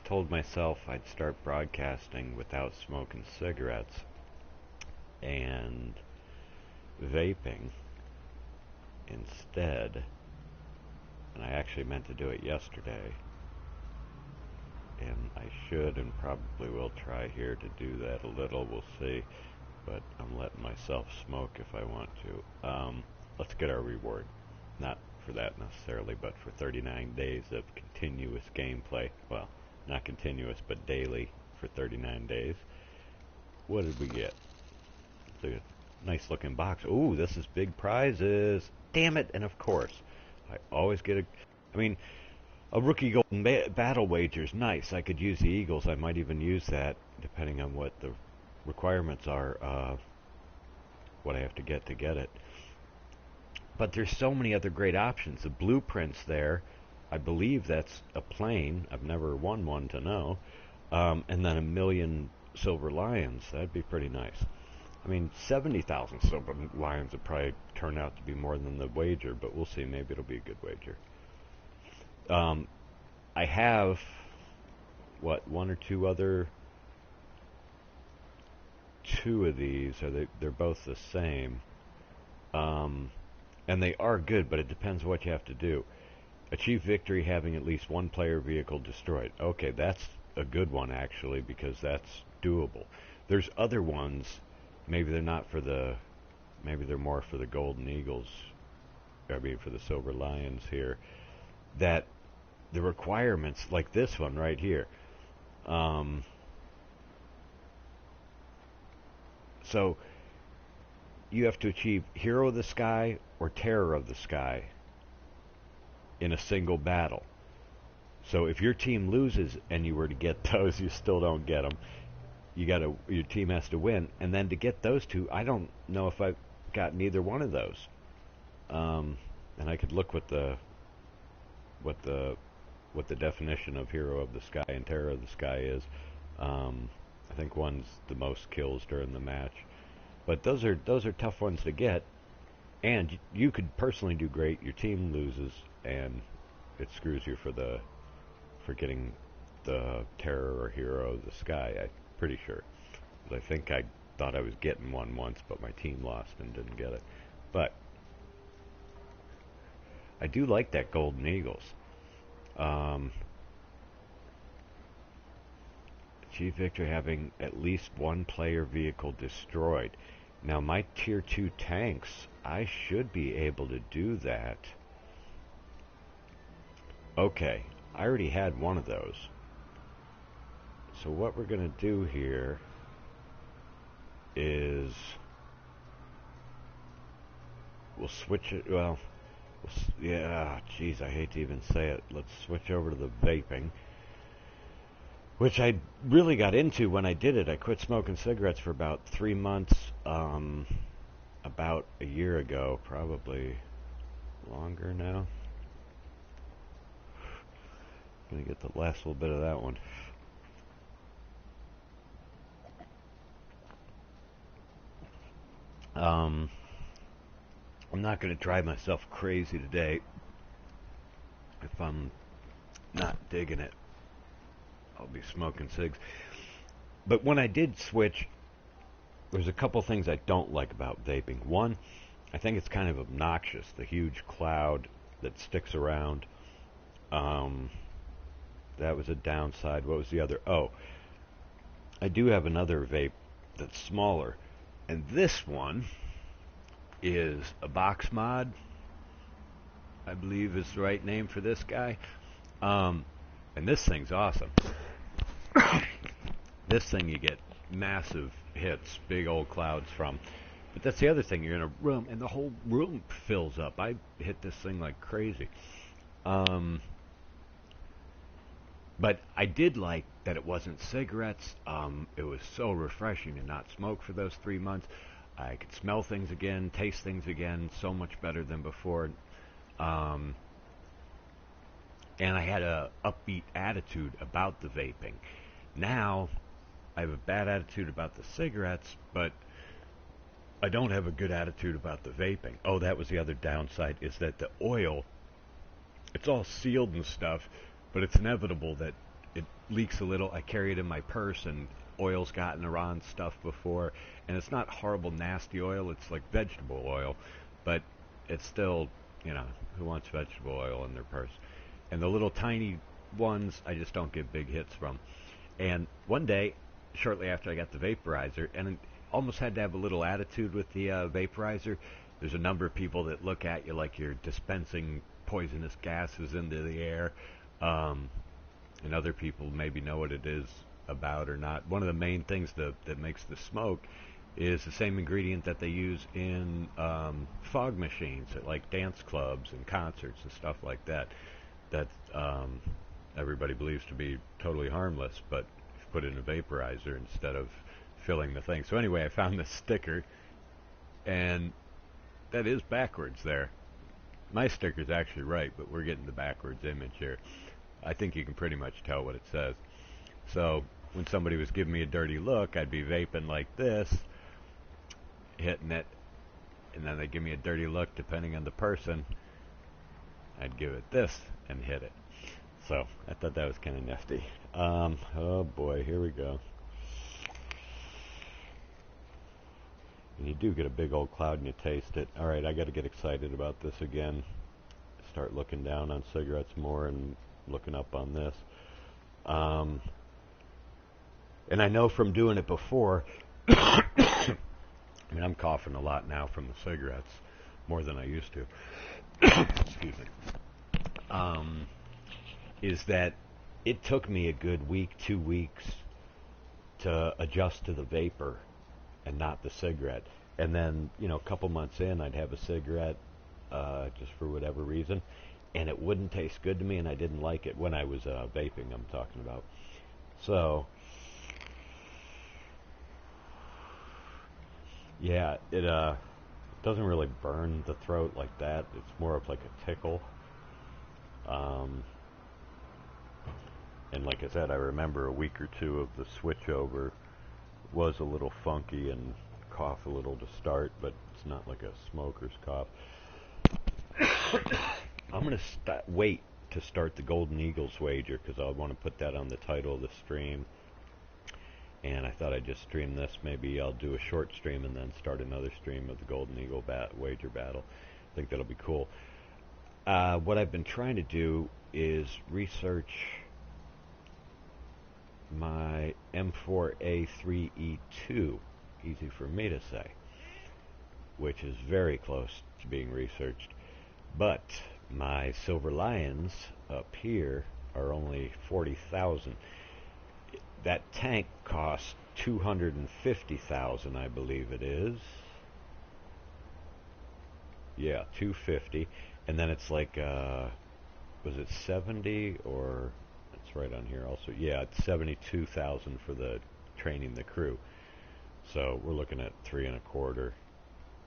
told myself I'd start broadcasting without smoking cigarettes and vaping instead. And I actually meant to do it yesterday. And I should and probably will try here to do that a little. We'll see. But I'm letting myself smoke if I want to. Let's get our reward. Not for that necessarily, but for 39 days of continuous gameplay. Well, not continuous, but daily for 39 days. What did we get? It's a nice looking box. Ooh, this is big prizes. Damn it. And of course, I always get a rookie golden battle wager is nice. I could use the Eagles. I might even use that depending on what the requirements are, what I have to get it. But there's so many other great options. The blueprints there, I believe that's a plane. I've never won one to know. And then 1,000,000 silver lions. That'd be pretty nice. 70,000 silver lions would probably turn out to be more than the wager, but we'll see. Maybe it'll be a good wager. I have, one or two other, two of these. They're both the same. And they are good, but it depends what you have to do. Achieve victory having at least one player vehicle destroyed. Okay, that's a good one, actually, because that's doable. There's other ones, maybe they're not for the, maybe they're more for the golden eagles, for the silver lions here, that the requirements, like this one right here, so you have to achieve Hero of the Sky or Terror of the Sky in a single battle. So if your team loses and you were to get those, you still don't get them. Your team has to win, and then to get those two, I don't know if I've gotten either one of those. And I could look what the definition of Hero of the Sky and Terror of the Sky is. I think one's the most kills during the match. But those are tough ones to get, and you could personally do great. Your team loses, and it screws you for getting the Terror or Hero of the Sky. I'm pretty sure. I think I thought I was getting one once, but my team lost and didn't get it. But I do like that Golden Eagles. Achieve victory having at least one player vehicle destroyed. Now my tier 2 tanks, I should be able to do that. Okay, I already had one of those. So what we're going to do here is we'll switch it, yeah, geez, I hate to even say it. Let's switch over to the vaping, which I really got into when I did it. I quit smoking cigarettes for about 3 months, about a year ago, probably longer now. Gonna get the last little bit of that one. I'm not gonna drive myself crazy today. If I'm not digging it, I'll be smoking cigs. But when I did switch, there's a couple things I don't like about vaping. One, I think it's kind of obnoxious, the huge cloud that sticks around. That was a downside. What was the other? Oh, I do have another vape that's smaller, and this one is a box mod, I believe is the right name for this guy. And this thing's awesome. This thing you get massive hits, big old clouds from. But that's the other thing, you're in a room and the whole room fills up. I hit this thing like crazy. But I did like that it wasn't cigarettes. It was so refreshing to not smoke for those 3 months. I could smell things again, taste things again, so much better than before. And I had a upbeat attitude about the vaping. Now, I have a bad attitude about the cigarettes, but I don't have a good attitude about the vaping. Oh, that was the other downside, is that the oil, it's all sealed and stuff, but it's inevitable that it leaks a little. I carry it in my purse, and oil's gotten around stuff before, and it's not horrible, nasty oil. It's like vegetable oil, but it's still, you know, who wants vegetable oil in their purse? And the little tiny ones, I just don't get big hits from. And one day, shortly after I got the vaporizer, and almost had to have a little attitude with the vaporizer. There's a number of people that look at you like you're dispensing poisonous gases into the air, um, and other people maybe know what it is about or not. One of the main things that makes the smoke is the same ingredient that they use in fog machines at like dance clubs and concerts and stuff like that. That everybody believes to be totally harmless, but if you put it in a vaporizer instead of filling the thing. So anyway, I found this sticker, and that is backwards there. My sticker's actually right, but we're getting the backwards image here. I think you can pretty much tell what it says. So when somebody was giving me a dirty look, I'd be vaping like this, hitting it, and then they'd give me a dirty look depending on the person. I'd give it this and hit it. So I thought that was kind of nifty. Oh boy, here we go. And you do get a big old cloud and you taste it. All right, I got to get excited about this again. Start looking down on cigarettes more and looking up on this. And I know from doing it before, I mean, I'm coughing a lot now from the cigarettes, more than I used to. Excuse me. Is that it took me a good week, 2 weeks to adjust to the vapor and not the cigarette. And then, you know, a couple months in, I'd have a cigarette just for whatever reason, and it wouldn't taste good to me, and I didn't like it when I was vaping, I'm talking about. So, yeah, it doesn't really burn the throat like that. It's more of like a tickle. Um, and like I said, I remember a week or two of the switch over was a little funky and cough a little to start, but it's not like a smoker's cough. I'm going to wait to start the Golden Eagles wager because I want to put that on the title of the stream. And I thought I'd just stream this. Maybe I'll do a short stream and then start another stream of the Golden Eagle wager battle. I think that'll be cool. What I've been trying to do is research my M4A3E2, easy for me to say, which is very close to being researched. But my Silver Lions up here are only 40,000. That tank costs 250,000, I believe it is. Yeah, 250, and then it's like was it 70 or it's right on here also. Yeah, it's 72,000 for the training the crew. So we're looking at 3.25,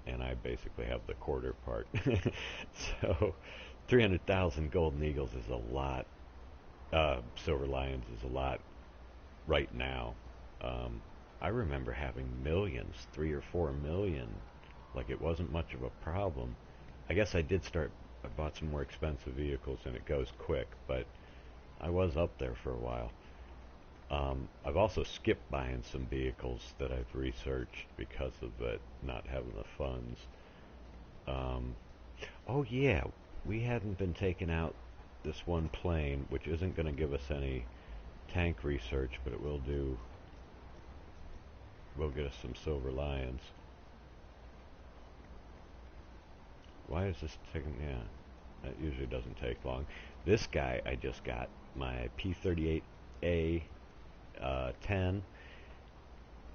and I basically have the quarter part. So 300,000 Golden Eagles is a lot. Silver Lions is a lot right now. I remember having millions, 3 or 4 million. Like it wasn't much of a problem. I guess I bought some more expensive vehicles and it goes quick, but I was up there for a while. I've also skipped buying some vehicles that I've researched because of it not having the funds. Oh yeah, we hadn't been taking out this one plane, which isn't going to give us any tank research, but it will get us some Silver Lions. Why is this taking? Yeah, that usually doesn't take long. This guy I just got, my P38A 10,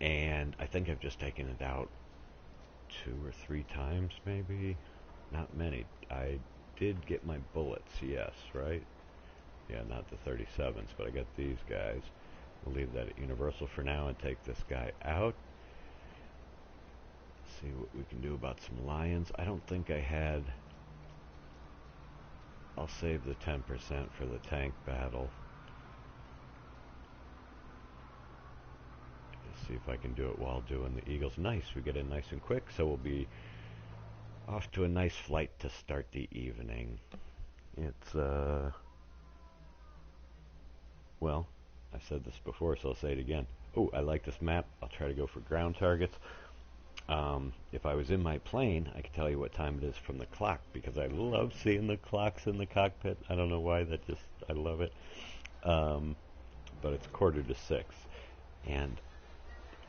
and I think I've just taken it out 2 or 3 times, maybe. Not many. I did get my bullets, yes, right? Yeah, not the 37s, but I got these guys. We'll leave that at Universal for now and take this guy out. See what we can do about some Lions. I don't think I had... I'll save the 10% for the tank battle. Let's see if I can do it while doing the Eagles. Nice, we get in nice and quick, so we'll be off to a nice flight to start the evening. It's, well, I said this before, so I'll say it again. Oh, I like this map. I'll try to go for ground targets. If I was in my plane, I could tell you what time it is from the clock, because I love seeing the clocks in the cockpit. I don't know why, I love it. But it's 5:45. And,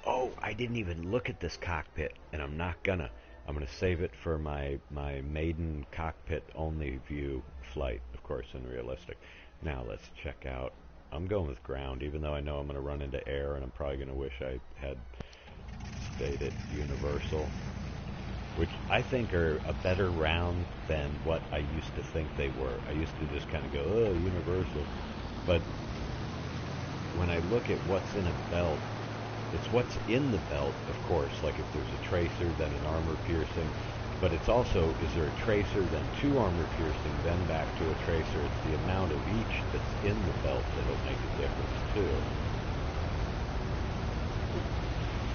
oh, I didn't even look at this cockpit, and I'm not gonna. I'm gonna save it for my maiden cockpit only view flight, of course, in realistic. Now let's check out. I'm going with ground, even though I know I'm gonna run into air, and I'm probably gonna wish I had stayed at universal, which I think are a better round than what I used to think they were. I used to just kind of go, oh, universal. But when I look at what's in a belt, it's what's in the belt, of course. Like if there's a tracer, then an armor piercing. But it's also, is there a tracer, then two armor piercing, then back to a tracer. It's the amount of each that's in the belt that'll make a difference too.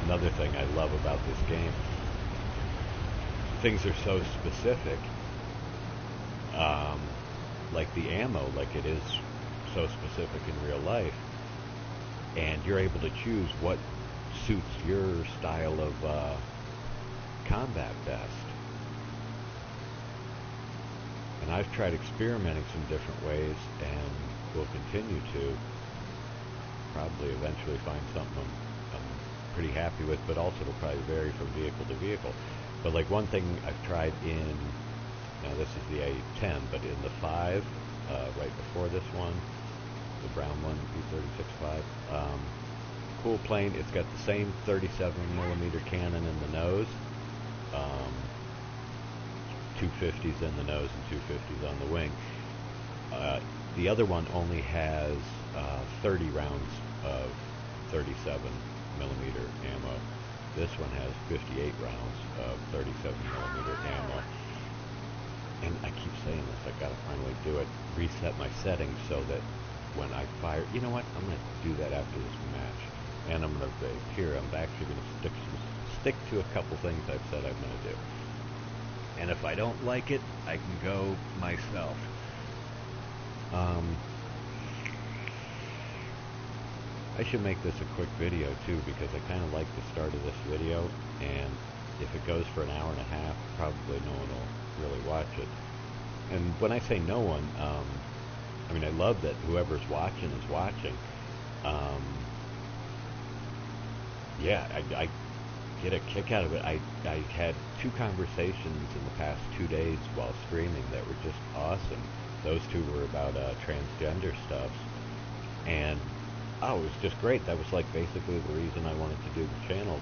Another thing I love about this game, things are so specific. Like the ammo, like it is so specific in real life. And you're able to choose what suits your style of combat best. And I've tried experimenting some different ways, and will continue to. Probably eventually find something I'm pretty happy with, but also it'll probably vary from vehicle to vehicle. But like one thing I've tried in, now this is the A10, but in the 5, right before this one, the brown one, P36-5, cool plane. It's got the same 37mm cannon in the nose, 250s in the nose and 250s on the wing. The other one only has 30 rounds of 37mm ammo. This one has 58 rounds of 37mm ammo. And I keep saying this, I gotta finally do it. Reset my settings so that when I fire, you know what? I'm gonna do that after this match, and I'm gonna vape. Here, I'm actually gonna stick to a couple things I've said I'm gonna do. And if I don't like it, I can go myself. I should make this a quick video too, because I kind of like the start of this video, and if it goes for an hour and a half, probably no one will really watch it. And when I say no one, I mean I love that whoever's watching is watching. Yeah, I get a kick out of it. I had 2 conversations in the past 2 days while streaming that were just awesome. Those 2 were about transgender stuff, and oh, it was just great. That was like basically the reason I wanted to do the channel.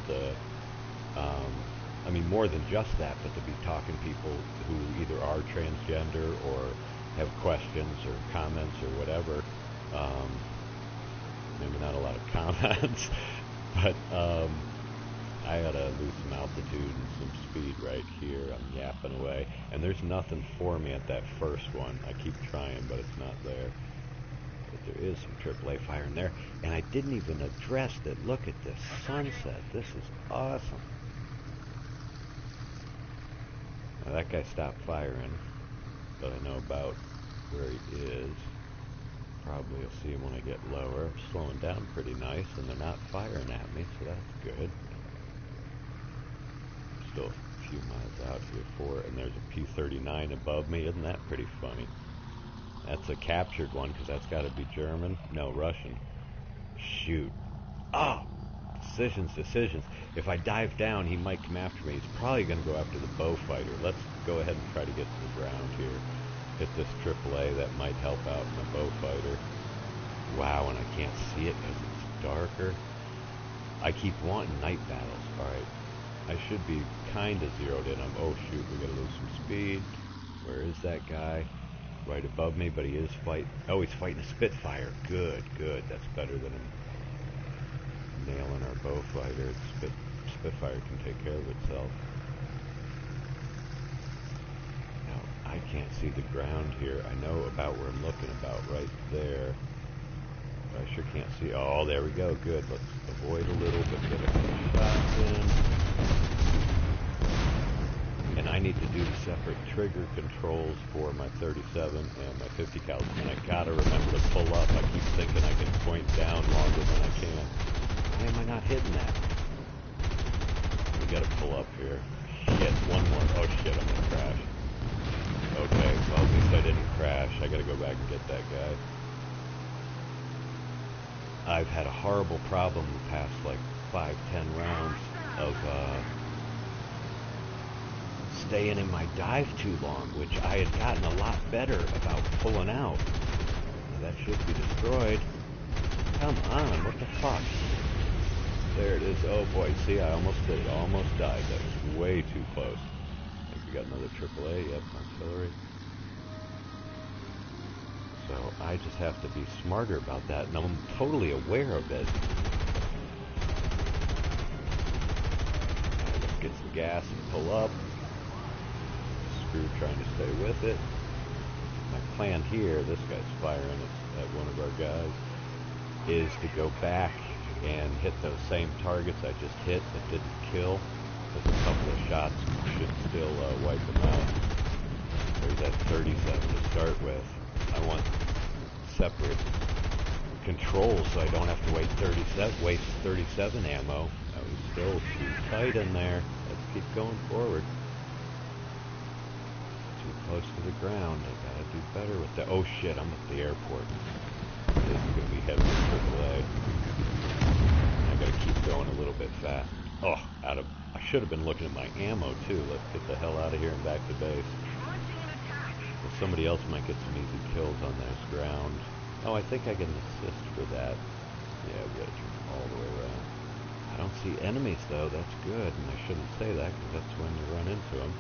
I mean, more than just that, but to be talking to people who either are transgender or have questions or comments or whatever. Maybe not a lot of comments, but I ought to lose some altitude and some speed right here. I'm yapping away, and there's nothing for me at that first one. I keep trying, but it's not there. But there is some AAA fire in there, and I didn't even address that. Look at this sunset. This is awesome. Now that guy stopped firing, but I know about where he is. Probably you'll see him when I get lower. I'm slowing down pretty nice, and they're not firing at me, so that's good. Still a few miles out here and there's a P-39 above me. Isn't that pretty funny? That's a captured one, because that's got to be German. No, Russian. Shoot. Oh! Decisions. If I dive down, he might come after me. He's probably going to go after the bow fighter. Let's go ahead and try to get to the ground here. Hit this AAA. That might help out my bow fighter. Wow, and I can't see it because it's darker. I keep wanting night battles. Alright. I should be kind of zeroed in. Oh shoot, we got to lose some speed. Where is that guy? Right above me, but he is fighting. Oh, he's fighting a Spitfire. Good. That's better than him nailing our bow fighter. Spitfire can take care of itself. Now, I can't see the ground here. I know about where I'm looking, about right there. But I sure can't see. Oh, there we go. Good. Let's avoid a little, but get a few shots in. And I need to do separate trigger controls for my 37 and my 50 caliber, and I gotta remember to pull up. I keep thinking I can point down longer than I can. Why am I not hitting that? We gotta pull up here. Shit, one more. Oh shit, I'm gonna crash. Okay, well at least I didn't crash. I gotta go back and get that guy. I've had a horrible problem the past like 5-10 rounds of staying in my dive too long, which I had gotten a lot better about pulling out. That should be destroyed. Come on, what the fuck? There it is. Oh boy, see, I almost did it. Almost died. That was way too close. I think we got another AAA. Yep, artillery. So I just have to be smarter about that, and I'm totally aware of it. Right, let's get some gas and pull up. Screw trying to stay with it. My plan here, this guy's firing at one of our guys, is to go back and hit those same targets I just hit that didn't kill. Because a couple of shots should still wipe them out. There's that 37 to start with. I want separate controls so I don't have to waste 37 ammo. That was still too tight in there. Let's keep going forward. Too close to the ground. I gotta do better with that. Oh shit, I'm at the airport. This is gonna be heavy AAA. I gotta keep going a little bit fast. Oh, I should have been looking at my ammo too. Let's get the hell out of here and back to base. Well, somebody else might get some easy kills on this ground. Oh, I think I can assist for that. Yeah, we gotta turn all the way around. I don't see enemies though. That's good, and I shouldn't say that because that's when you run into them.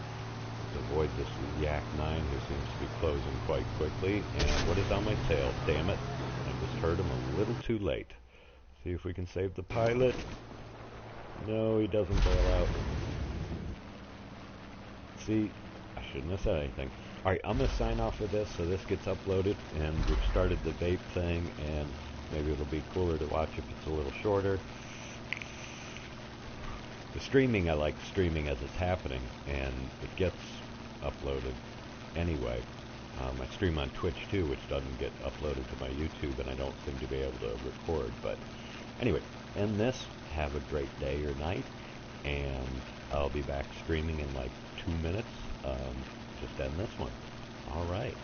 Let's avoid this Yak 9 who seems to be closing quite quickly. And what is on my tail? Damn it! I just heard him a little too late. See if we can save the pilot. No, he doesn't bail out. See, I shouldn't have said anything. Alright, I'm going to sign off with this so this gets uploaded, and we've started the vape thing, and maybe it'll be cooler to watch if it's a little shorter. The streaming, I like streaming as it's happening, and it gets uploaded anyway. I stream on Twitch too, which doesn't get uploaded to my YouTube, and I don't seem to be able to record, but anyway, end this. Have a great day or night, and I'll be back streaming in like 2 minutes. Just end this one. All right.